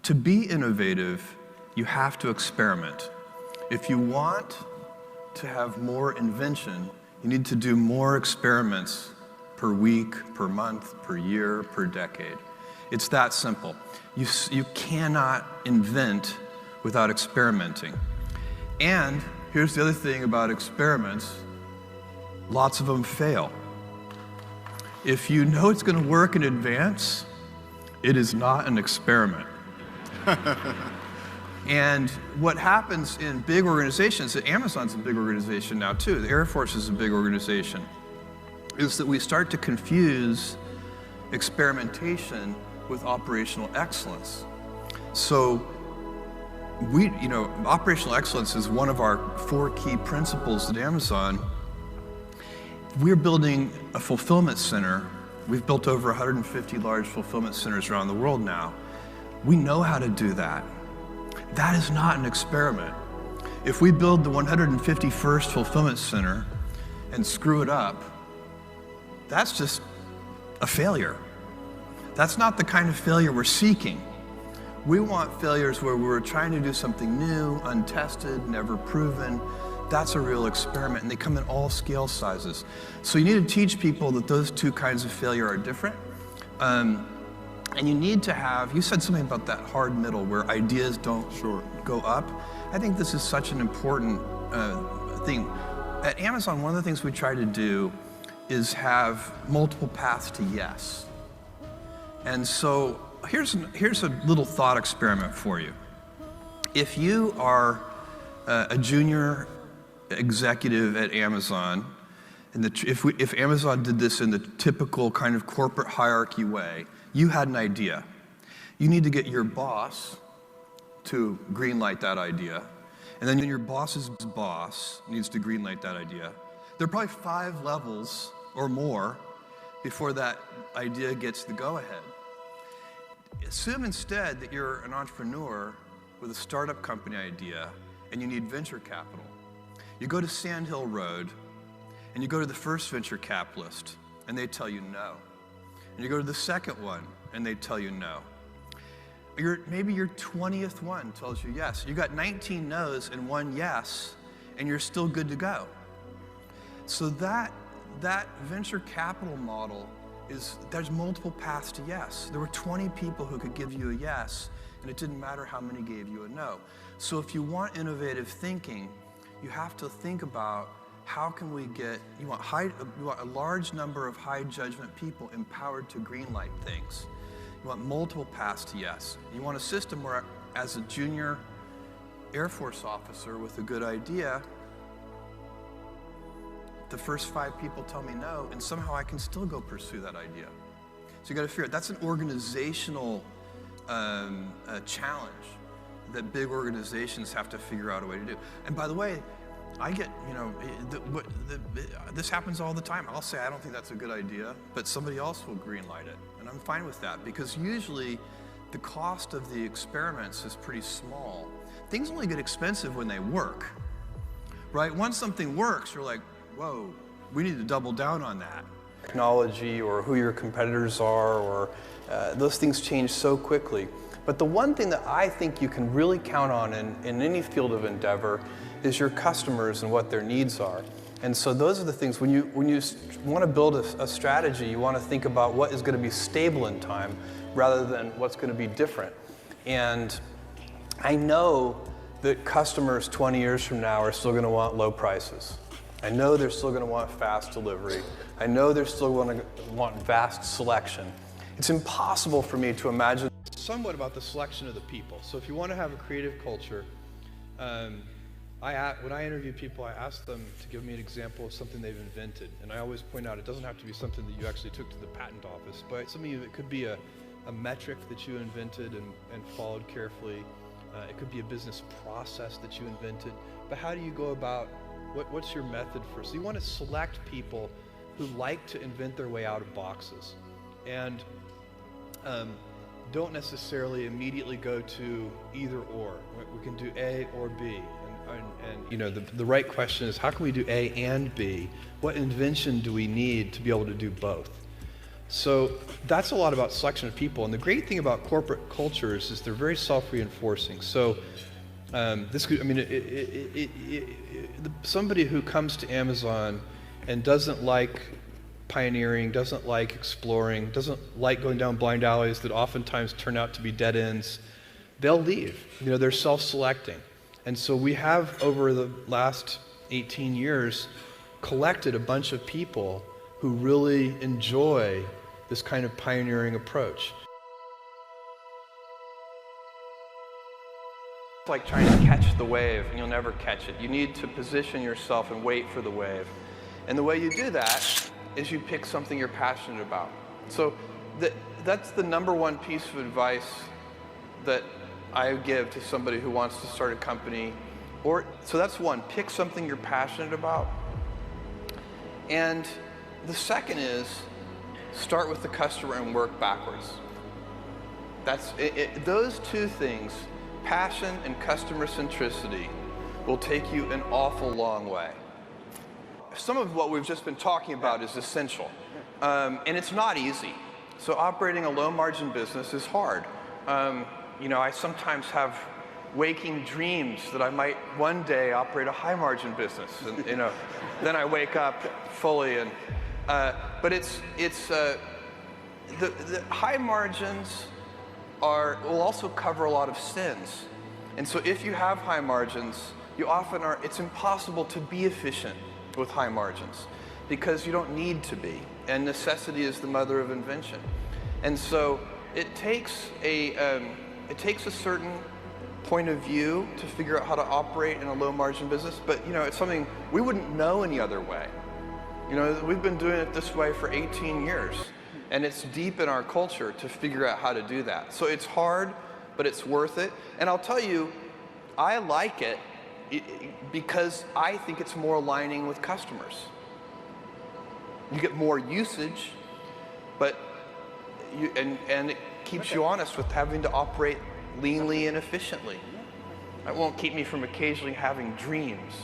To be innovative, you have to experiment. If you want to have more invention, you need to do more experiments per week, per month, per year, per decade. It's that simple. You cannot invent without experimenting. And here's the other thing about experiments, lots of them fail. If you know it's going to work in advance, it is not an experiment. And what happens in big organizations, Amazon's a big organization now too, the Air Force is a big organization, is that we start to confuse experimentation with operational excellence. So operational excellence is one of our 4 key principles at Amazon. We're building a fulfillment center. We've built over 150 large fulfillment centers around the world now. We know how to do that. That is not an experiment. If we build the 151st fulfillment center and screw it up, that's just a failure. That's not the kind of failure we're seeking. We want failures where we're trying to do something new, untested, never proven. That's a real experiment, and they come in all scale sizes. So you need to teach people that those 2 kinds of failure are different. And you need to have, you said something about that hard middle where ideas don't go up. I think this is such an important thing. At Amazon, one of the things we try to do is have multiple paths to yes. And so here's a little thought experiment for you. If you are a junior executive at Amazon, and if Amazon did this in the typical kind of corporate hierarchy way, you had an idea. You need to get your boss to greenlight that idea, and then your boss's boss needs to greenlight that idea. There are probably 5 levels or more before that idea gets the go-ahead. Assume instead that you're an entrepreneur with a startup company idea and you need venture capital. You go to Sand Hill Road and you go to the first venture capitalist and they tell you no. And you go to the second one and they tell you no. Maybe your 20th one tells you yes. You got 19 no's and 1 yes, and you're still good to go. So that venture capital model there's multiple paths to yes. There were 20 people who could give you a yes, and it didn't matter how many gave you a no. So if you want innovative thinking, you have to think about how can we you want a large number of high judgment people empowered to greenlight things. You want multiple paths to yes. You want a system where, as a junior Air Force officer with a good idea, the first 5 people tell me no, and somehow I can still go pursue that idea. So you got to figure it. That's an organizational challenge that big organizations have to figure out a way to do. And by the way, I get, this happens all the time. I'll say, I don't think that's a good idea, but somebody else will greenlight it. And I'm fine with that because usually the cost of the experiments is pretty small. Things only get expensive when they work, right? Once something works, you're like, whoa, we need to double down on that. Technology or who your competitors are, or those things change so quickly. But the one thing that I think you can really count on in any field of endeavor is your customers and what their needs are. And so those are the things, when you want to build a strategy, you want to think about what is going to be stable in time rather than what's going to be different. And I know that customers 20 years from now are still going to want low prices. I know they're still going to want fast delivery. I know they're still going to want vast selection. It's impossible for me to imagine somewhat about the selection of the people. So if you want to have a creative culture, when I interview people, I ask them to give me an example of something they've invented. And I always point out it doesn't have to be something that you actually took to the patent office, but something that could be a metric that you invented and followed carefully. It could be a business process that you invented. But how do you go about, what's your method for? So you want to select people who like to invent their way out of boxes. And don't necessarily immediately go to either or. We can do A or B. And the right question is, how can we do A and B? What invention do we need to be able to do both? So that's a lot about selection of people. And the great thing about corporate cultures is they're very self-reinforcing. So this could, I mean, somebody who comes to Amazon and doesn't like pioneering, doesn't like exploring, doesn't like going down blind alleys that oftentimes turn out to be dead ends, they'll leave. You know, they're self-selecting. And so we have, over the last 18 years, collected a bunch of people who really enjoy this kind of pioneering approach. It's like trying to catch the wave, and you'll never catch it. You need to position yourself and wait for the wave. And the way you do that is you pick something you're passionate about. So that's the number one piece of advice that I give to somebody who wants to start a company. So that's one, pick something you're passionate about. And the second is start with the customer and work backwards. Those two things, passion and customer centricity, will take you an awful long way. Some of what we've just been talking about is essential, and it's not easy. So operating a low margin business is hard. You know, I sometimes have waking dreams that I might one day operate a high margin business, and you know, then I wake up fully. And but the high margins will also cover a lot of sins, and so if you have high margins, you often are. It's impossible to be efficient with high margins because you don't need to be, and necessity is the mother of invention. And so it takes a certain point of view to figure out how to operate in a low margin business, but you know, it's something we wouldn't know any other way. You know, we've been doing it this way for 18 years, and it's deep in our culture to figure out how to do that. So it's hard, but it's worth it. And I'll tell you, I like it because I think it's more aligning with customers. You get more usage, but and it keeps you honest with having to operate leanly and efficiently. It won't keep me from occasionally having dreams.